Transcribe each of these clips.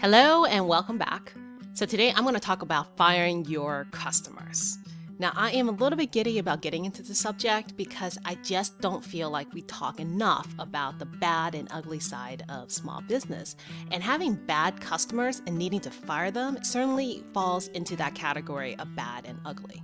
Hello and welcome back. So today I'm going to talk about firing your customers. Now I am a little bit giddy about getting into the subject because I just don't feel like we talk enough about the bad and ugly side of small business. And having bad customers and needing to fire them certainly falls into that category of bad and ugly.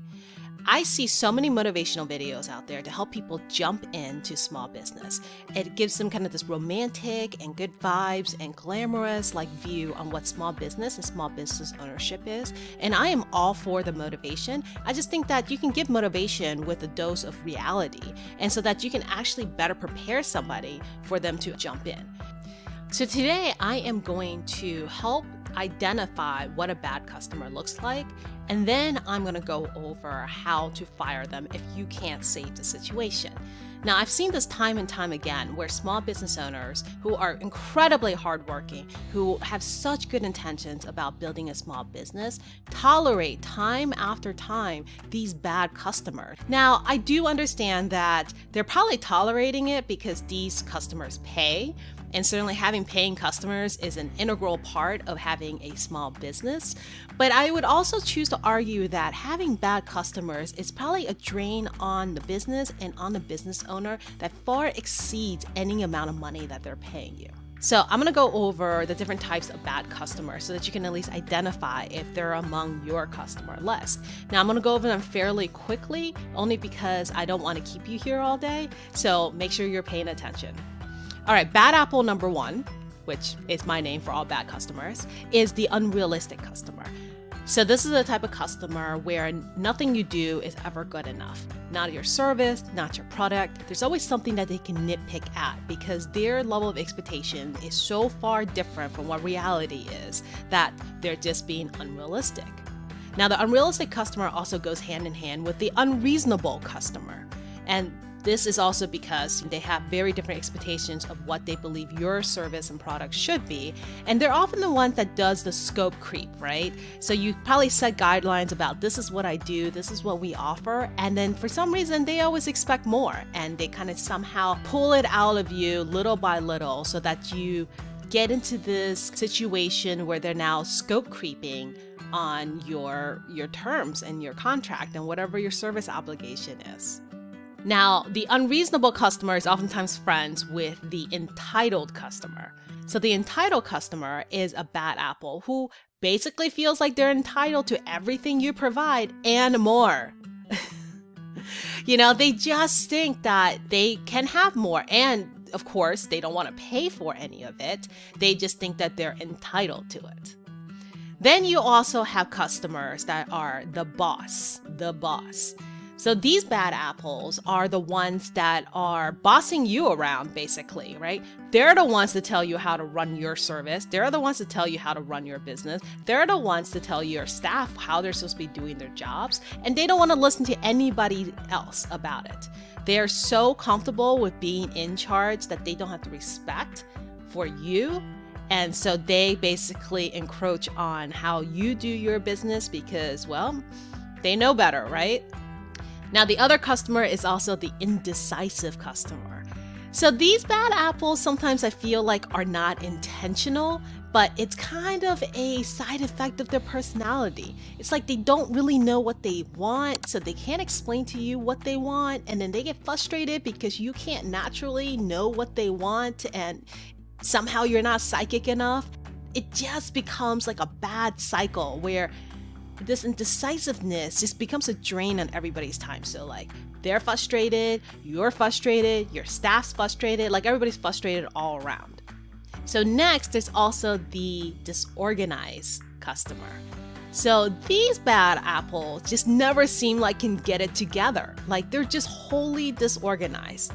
I see so many motivational videos out there to help people jump into small business. It gives them kind of this romantic and good vibes and glamorous view on what small business and small business ownership is. And I am all for the motivation. I just think that you can give motivation with a dose of reality, and so that you can actually better prepare somebody for them to jump in. So today I am going to help identify what a bad customer looks like, and then I'm going to go over how to fire them if you can't save the situation. Now, I've seen this time and time again where small business owners who are incredibly hardworking, who have such good intentions about building a small business, tolerate time after time these bad customers. Now, I do understand that they're probably tolerating it because these customers pay. And certainly having paying customers is an integral part of having a small business. But I would also choose to argue that having bad customers is probably a drain on the business and on the business owner that far exceeds any amount of money that they're paying you. So I'm going to go over the different types of bad customers so that you can at least identify if they're among your customer list. Now I'm going to go over them fairly quickly, only because I don't want to keep you here all day. So make sure you're paying attention. All right, bad apple number one, which is my name for all bad customers, is the unrealistic customer. So this is the type of customer where nothing you do is ever good enough. Not your service, not your product. There's always something that they can nitpick at because their level of expectation is so far different from what reality is that they're just being unrealistic. Now, the unrealistic customer also goes hand in hand with the unreasonable customer. And this is also because they have very different expectations of what they believe your service and product should be. And they're often the ones that does the scope creep, right? So you probably set guidelines about this is what I do, this is what we offer. And then for some reason, they always expect more. And they kind of somehow pull it out of you little by little so that you get into this situation where they're now scope creeping on your terms and your contract and whatever your service obligation is. Now, the unreasonable customer is oftentimes friends with the entitled customer. So the entitled customer is a bad apple who basically feels like they're entitled to everything you provide and more. They just think that they can have more. And of course, they don't want to pay for any of it. They just think that they're entitled to it. Then you also have customers that are the boss. So these bad apples are the ones that are bossing you around, basically, right? They're the ones to tell you how to run your service. They're the ones to tell you how to run your business. They're the ones to tell your staff how they're supposed to be doing their jobs. And they don't want to listen to anybody else about it. They're so comfortable with being in charge that they don't have to respect for you. And so they basically encroach on how you do your business because, well, they know better, right? Now, the other customer is also the indecisive customer. So these bad apples sometimes I feel like are not intentional, but it's kind of a side effect of their personality. It's like they don't really know what they want, so they can't explain to you what they want, and then they get frustrated because you can't naturally know what they want, and somehow you're not psychic enough. It just becomes like a bad cycle where this indecisiveness just becomes a drain on everybody's time. So they're frustrated, you're frustrated, your staff's frustrated, everybody's frustrated all around. So next, there's also the disorganized customer. So these bad apples just never seem like can get it together. They're just wholly disorganized.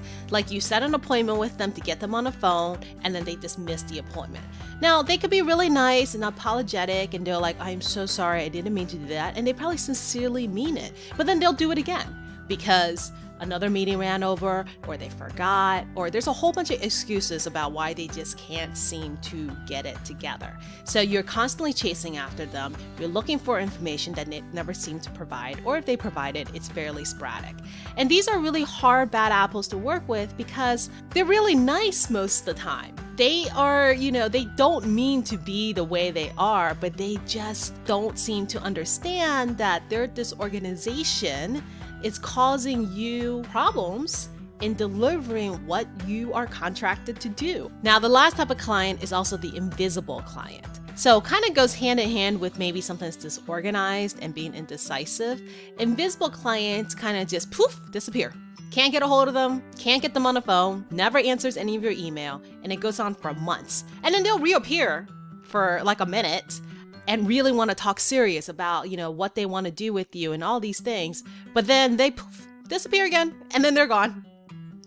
You set an appointment with them to get them on the phone, and then they just miss the appointment. Now, they could be really nice and apologetic, and they're like, I'm so sorry, I didn't mean to do that. And they probably sincerely mean it. But then they'll do it again because another meeting ran over, or they forgot, or there's a whole bunch of excuses about why they just can't seem to get it together. So you're constantly chasing after them. You're looking for information that they never seem to provide, or if they provide it, it's fairly sporadic. And these are really hard bad apples to work with because they're really nice most of the time. they are, they don't mean to be the way they are, but they just don't seem to understand that their disorganization is causing you problems in delivering what you are contracted to do. Now, the last type of client is also the invisible client. So kind of goes hand in hand with maybe something that's disorganized and being indecisive. Invisible clients kind of just poof, disappear. Can't get a hold of them, can't get them on the phone, never answers any of your email, and it goes on for months. And then they'll reappear for like a minute and really want to talk serious about, what they want to do with you and all these things. But then they poof, disappear again, and then they're gone.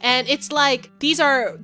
And it's like, these are,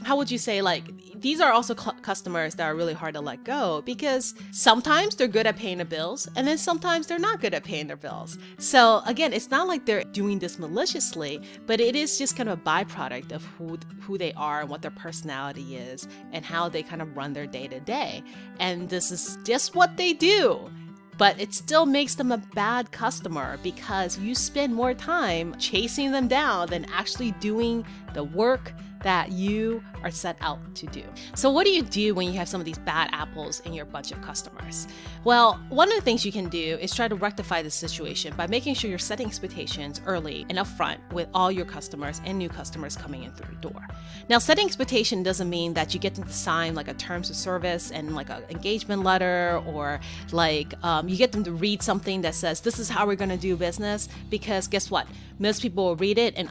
how would you say, like, these are also customers that are really hard to let go, because sometimes they're good at paying the bills and then sometimes they're not good at paying their bills. So again, it's not like they're doing this maliciously, but it is just kind of a byproduct of who they are and what their personality is and how they kind of run their day to day. And this is just what they do. But it still makes them a bad customer because you spend more time chasing them down than actually doing the work that you are set out to do. So what do you do when you have some of these bad apples in your bunch of customers? Well, one of the things you can do is try to rectify the situation by making sure you're setting expectations early and upfront with all your customers and new customers coming in through the door. Now, setting expectation doesn't mean that you get them to sign like a terms of service and like an engagement letter, or like you get them to read something that says, this is how we're going to do business, because guess what? Most people will read it and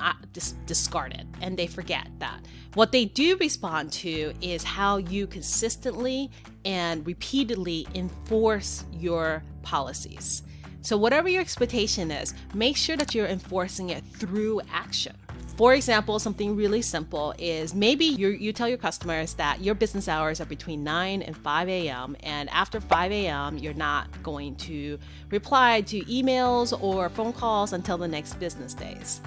discard it, and they forget that. What they do respond to is how you consistently and repeatedly enforce your policies. So whatever your expectation is, make sure that you're enforcing it through action. For example, something really simple is maybe you tell your customers that your business hours are between 9 and 5 a.m. and after 5 a.m. you're not going to reply to emails or phone calls until the next business days.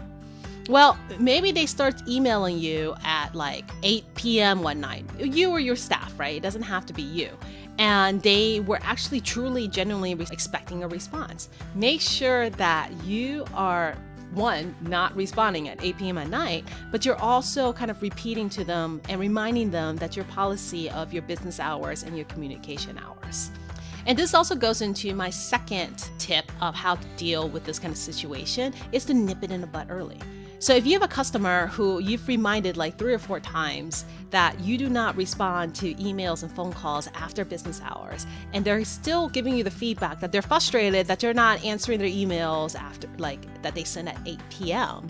Well, maybe they start emailing you at like 8 p.m. one night, you or your staff, right? It doesn't have to be you. And they were actually truly, genuinely expecting a response. Make sure that you are, one, not responding at 8 p.m. at night, but you're also kind of repeating to them and reminding them that your policy of your business hours and your communication hours. And this also goes into my second tip of how to deal with this kind of situation, is to nip it in the bud early. So if you have a customer who you've reminded like 3 or 4 times that you do not respond to emails and phone calls after business hours, and they're still giving you the feedback that they're frustrated that you're not answering their emails after, like, that they send at 8 p.m.,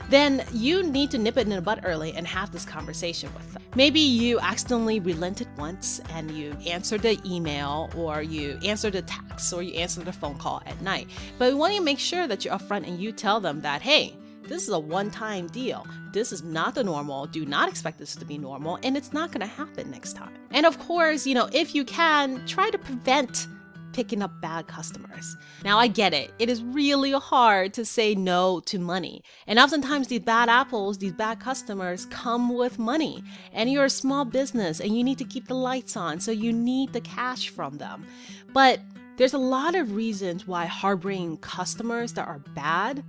then you need to nip it in the bud early and have this conversation with them. Maybe you accidentally relented once and you answered the email, or you answered the text, or you answered the phone call at night. But we want to make sure that you're upfront and you tell them that, hey, this is a one-time deal. This is not the normal. Do not expect this to be normal, and it's not going to happen next time. And of course, if you can, try to prevent picking up bad customers. Now, I get it. It is really hard to say no to money. And oftentimes these bad apples, these bad customers come with money. And you're a small business and you need to keep the lights on, so you need the cash from them. But there's a lot of reasons why harboring customers that are bad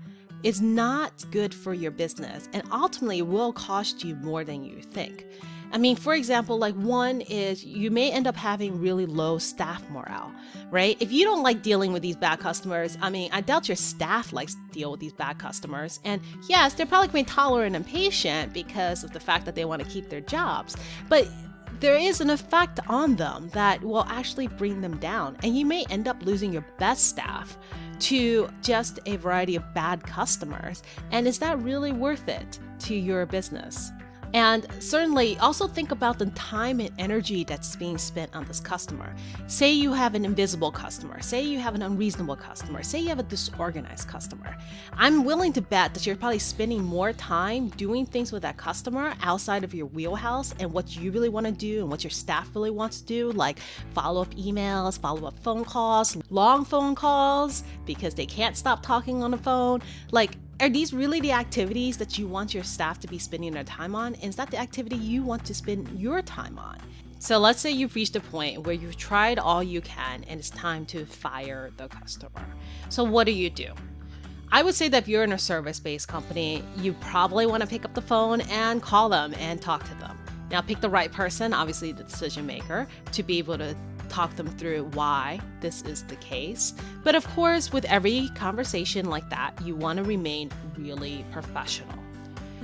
is not good for your business, and ultimately will cost you more than you think. I mean, for example, like, one is you may end up having really low staff morale, right? If you don't like dealing with these bad customers, I mean, I doubt your staff likes to deal with these bad customers. And yes, they're probably going to be tolerant and patient because of the fact that they want to keep their jobs. But there is an effect on them that will actually bring them down. And you may end up losing your best staff to just a variety of bad customers. And is that really worth it to your business? And certainly also think about the time and energy that's being spent on this customer. Say you have an invisible customer, say you have an unreasonable customer, say you have a disorganized customer. I'm willing to bet that you're probably spending more time doing things with that customer outside of your wheelhouse and what you really want to do and what your staff really wants to do, like follow-up emails, follow-up phone calls, long phone calls because they can't stop talking on the phone. Like, are these really the activities that you want your staff to be spending their time on? And is that the activity you want to spend your time on? So let's say you've reached a point where you've tried all you can and it's time to fire the customer. So what do? I would say that if you're in a service-based company, you probably want to pick up the phone and call them and talk to them. Now pick the right person, obviously the decision maker, to be able to talk them through why this is the case. But of course, with every conversation like that, you want to remain really professional.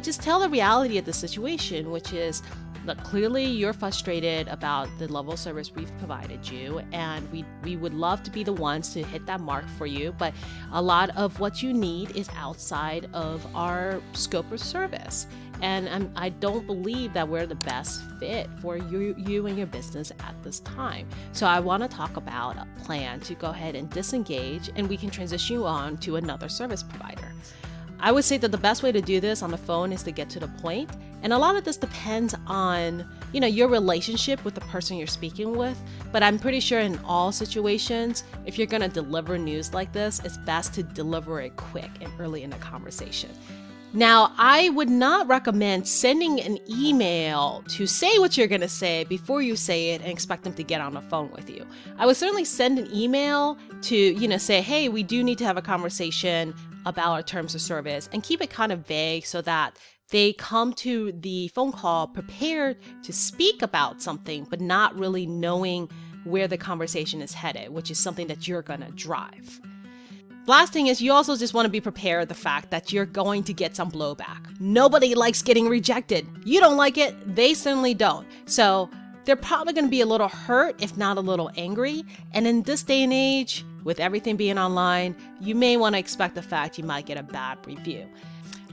Just tell the reality of the situation, which is, look, clearly you're frustrated about the level of service we've provided you, and we would love to be the ones to hit that mark for you, but a lot of what you need is outside of our scope of service. And I don't believe that we're the best fit for you and your business at this time. So I want to talk about a plan to go ahead and disengage, and we can transition you on to another service provider. I would say that the best way to do this on the phone is to get to the point. And a lot of this depends on, your relationship with the person you're speaking with. But I'm pretty sure in all situations, if you're going to deliver news like this, it's best to deliver it quick and early in the conversation. Now, I would not recommend sending an email to say what you're going to say before you say it and expect them to get on the phone with you. I would certainly send an email to, say, hey, we do need to have a conversation about our terms of service, and keep it kind of vague so that they come to the phone call prepared to speak about something, but not really knowing where the conversation is headed, which is something that you're going to drive. Last thing is, you also just want to be prepared the fact that you're going to get some blowback. Nobody likes getting rejected. You don't like it, they certainly don't. So they're probably going to be a little hurt, if not a little angry. And in this day and age, with everything being online, you may want to expect the fact you might get a bad review.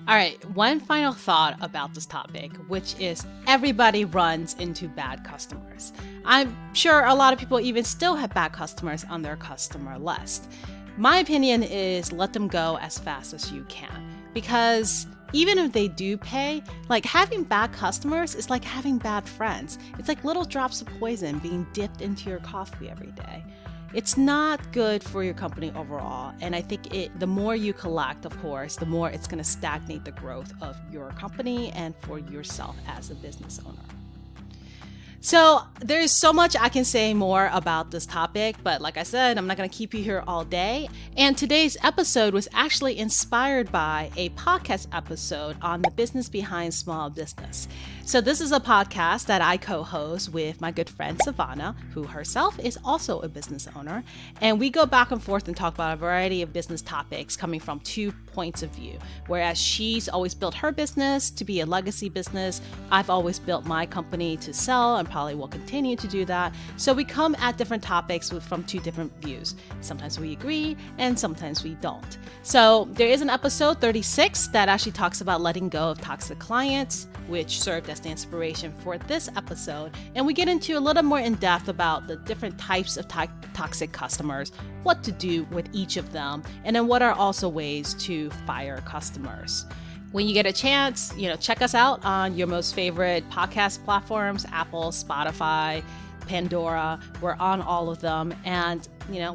All right, one final thought about this topic, which is everybody runs into bad customers. I'm sure a lot of people even still have bad customers on their customer list. My opinion is let them go as fast as you can, because even if they do pay, like having bad customers is like having bad friends. It's like little drops of poison being dipped into your coffee every day. It's not good for your company overall. And I think the more you collect, of course, the more it's going to stagnate the growth of your company and for yourself as a business owner. So there's so much I can say more about this topic, but like I said, I'm not going to keep you here all day. And today's episode was actually inspired by a podcast episode on the business behind small business. So this is a podcast that I co-host with my good friend Savannah, who herself is also a business owner. And we go back and forth and talk about a variety of business topics coming from 2 points of view. Whereas she's always built her business to be a legacy business, I've always built my company to sell and probably will continue to do that. So we come at different topics from 2 different views. Sometimes we agree and sometimes we don't. So there is an episode 36 that actually talks about letting go of toxic clients, which served as the inspiration for this episode. And we get into a little more in depth about the different types of toxic customers, what to do with each of them, and then what are also ways to fire customers. When you get a chance, check us out on your most favorite podcast platforms, Apple, Spotify, Pandora. We're on all of them, and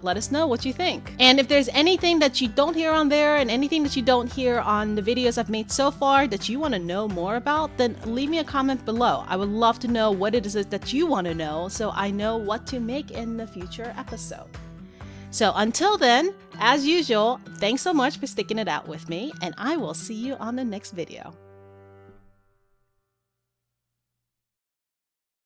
let us know what you think. And if there's anything that you don't hear on there and anything that you don't hear on the videos I've made so far that you want to know more about, then leave me a comment below. I would love to know what it is that you want to know so I know what to make in the future episode. So until then, as usual, thanks so much for sticking it out with me, and I will see you on the next video.